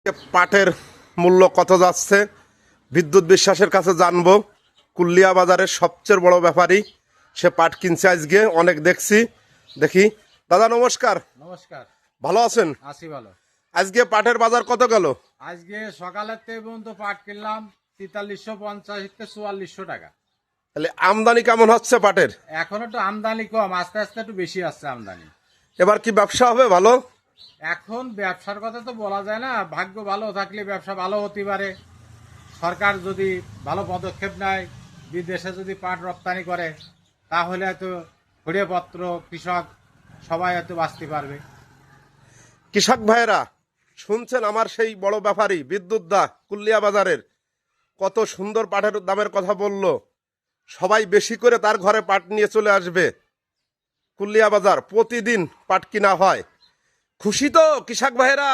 পাটের মূল্য কত যাচ্ছে বিদ্যুৎ বিশ্বাসের কাছে জানবো। কুল্লিয়া বাজারের সবচেয়ে বড় ব্যাপারী, সে পাট কিনছে আজকে, অনেক দেখছি। দেখি দাদা, নমস্কার। নমস্কার। ভালো আছেন? আছি ভালো। আজকে পাটের বাজার কত গেল? আজকে সকালের থেকে পর্যন্ত পাট কিনলাম 4350 থেকে 4400 টাকা। তাহলে আমদানি কেমন হচ্ছে পাটের? এখন একটু আমদানি কম, আস্তে আস্তে একটু বেশি আসছে আমদানি। এবার কি ব্যবসা হবে ভালো? এখন ব্যবসার কথা তো বলা যায় না, ভাগ্য ভালো থাকলে ব্যবসা ভালো হতে পারে। সরকার যদি ভালো পদক্ষেপ নেয়, বিদেশে যদি পাট রপ্তানি করে, তাহলে এত হড়িয়েপত্র কৃষক সবাই এত বাঁচতে পারবে। কৃষক ভাইয়েরা শুনছেন আমার সেই বড় ব্যাপারী বিদ্যুৎ দা কুল্লিয়া বাজারের কত সুন্দর পাটের দামের কথা বলল। সবাই বেশি করে তার ঘরে পাট নিয়ে চলে আসবে। কুল্লিয়া বাজার প্রতিদিন পাট কিনা হয়। খুশি তো কৃষক ভাইয়েরা?